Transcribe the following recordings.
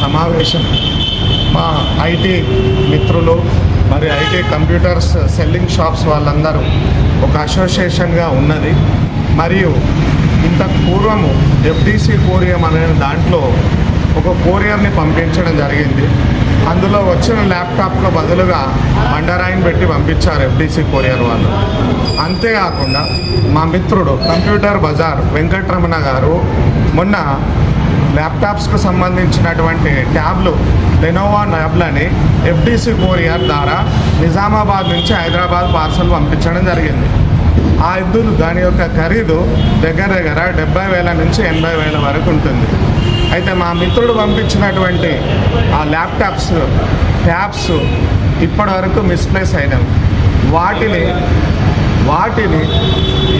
సమావేశం మా ఐటీ మిత్రులు మరియు ఐటీ కంప్యూటర్స్ సెల్లింగ్ షాప్స్ వాళ్ళందరూ ఒక అసోసియేషన్గా ఉన్నది. మరియు ఇంతకు పూర్వము ఎఫ్డిసి కోరియం అనే దాంట్లో ఒక కోరియర్ని పంపించడం జరిగింది. అందులో వచ్చిన ల్యాప్టాప్కు బదులుగా బండరాయిని పెట్టి పంపించారు ఎఫ్డిసి కొరియర్ వాళ్ళు. అంతేకాకుండా మా మిత్రుడు కంప్యూటర్ బజార్ వెంకటరమణ గారు మొన్న ల్యాప్టాప్స్కు సంబంధించినటువంటి ట్యాబ్లు లెనోవా ట్యాబ్లని ఎఫ్డిసి కొరియర్ ద్వారా నిజామాబాద్ నుంచి హైదరాబాద్ పార్సల్ పంపించడం జరిగింది. ఆ ఇద్దరు దాని యొక్క ఖరీదు దగ్గర 70,000 నుంచి 80,000 వరకు ఉంటుంది. అయితే మా మిత్రుడు పంపించినటువంటి ఆ ల్యాప్టాప్స్ ట్యాబ్స్ ఇప్పటి వరకు మిస్ప్లేస్ అయినవి. వాటిని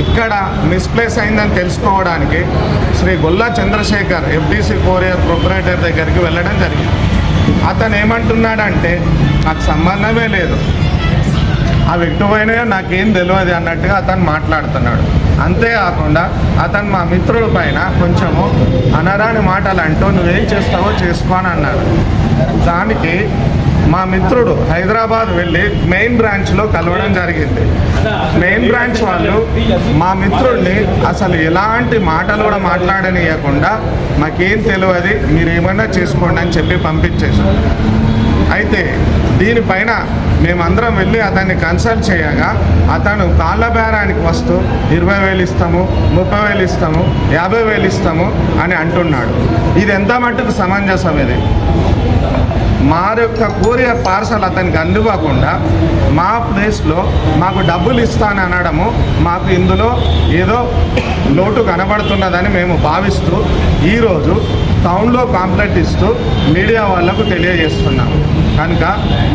ఇక్కడ మిస్ప్లేస్ అయిందని తెలుసుకోవడానికి Shri Golla Chandrasekhar FDC courier proprietor దగ్గరికి వెళ్ళడం జరిగింది. అతను ఏమంటున్నాడంటే నాకు సంబంధమే లేదు, అవి ఎటుపోయినాయో నాకేం తెలియదు అన్నట్టుగా అతను మాట్లాడుతున్నాడు. అంతేకాకుండా అతను మా మిత్రుడి పైన కొంచెము అనరాని మాటలు అంటూ నువ్వేం చేస్తావో చేసుకో అని అన్నాడు. దానికి మా మిత్రుడు హైదరాబాద్ వెళ్ళి మెయిన్ బ్రాంచ్లో కలవడం జరిగింది. మెయిన్ బ్రాంచ్ వాళ్ళు మా మిత్రుడిని అసలు ఎలాంటి మాటలు కూడా మాట్లాడనీయకుండా మాకేం తెలియదు, మీరు ఏమన్నా చేసుకోండి అని చెప్పి పంపించేశారు. అయితే దీనిపైన మేమందరం వెళ్ళి అతన్ని కన్సల్ట్ చేయగా అతను కాళ్ళ బేరానికి వస్తూ 20,000 ఇస్తాము, 30,000 ఇస్తాము, 50,000 ఇస్తాము అని అంటున్నాడు. ఇది ఎంత మట్టుకు సమంజసం? ఇది మా యొక్క కొరియర్ పార్సల్ అతనికి అందివ్వకుండా మా ప్లేస్లో మాకు డబ్బులు ఇస్తానని అనడము మాకు ఇందులో ఏదో లోటు కనబడుతున్నదని మేము భావిస్తూ ఈరోజు టౌన్లో కాంప్లైంట్ ఇస్తూ మీడియా వాళ్లకు తెలియజేస్తున్నాం. కనుక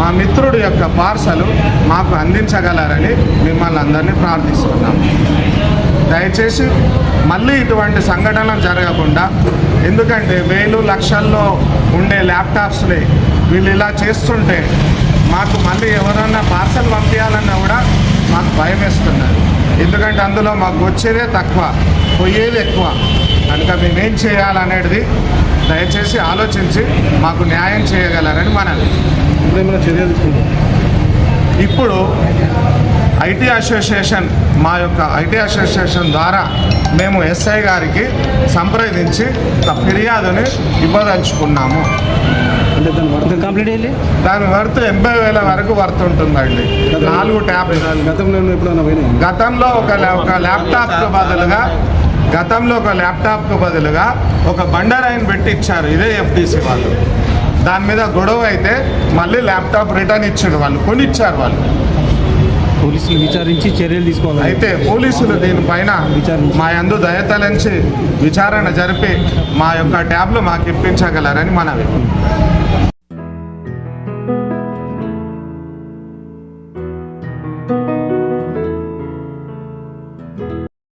మా మిత్రుడు యొక్క పార్సలు మాకు అందించగలరని మిమ్మల్ని అందరినీ ప్రార్థిస్తున్నాం. దయచేసి మళ్ళీ ఇటువంటి సంఘటనలు జరగకుండా, ఎందుకంటే 1,000 లక్షల్లో ఉండే ల్యాప్టాప్స్ని వీళ్ళు ఇలా చేస్తుంటే మాకు మళ్ళీ ఎవరన్నా పార్సల్ పంపించాలన్నా కూడా మాకు భయం వేస్తున్నారు. ఎందుకంటే అందులో మాకు వచ్చేదే తక్కువ, పోయేది ఎక్కువ. కనుక మేమేం చేయాలనేది దయచేసి ఆలోచించి మాకు న్యాయం చేయగలరని మనది. ఇప్పుడు ఐటీ అసోసియేషన్, మా యొక్క ఐటీ అసోసియేషన్ ద్వారా మేము ఎస్ఐ గారికి సంప్రదించి ఒక ఫిర్యాదుని ఇవ్వదలుచుకున్నాము. దాని వర్త్ 80,000 వరకు వర్త్ ఉంటుందండి. 4 ట్యాబ్లు. గతంలో ఒక ల్యాప్టాప్కు బదులుగా ఒక బండరాయిని పెట్టి ఇచ్చారు ఇదే ఎఫ్డిసి వాళ్ళు. దాని మీద గొడవ అయితే మళ్ళీ ల్యాప్టాప్ రిటర్న్ ఇచ్చాడు వాళ్ళు, కొనిచ్చారు వాళ్ళు. పోలీసులు విచారించి చర్యలు తీసుకోవాలి. అయితే పోలీసులు దీనిపైన మా యందు దయతలంచి విచారణ జరిపి మా యొక్క ట్యాబ్లు మాకు ఇప్పించగలరని మనవి.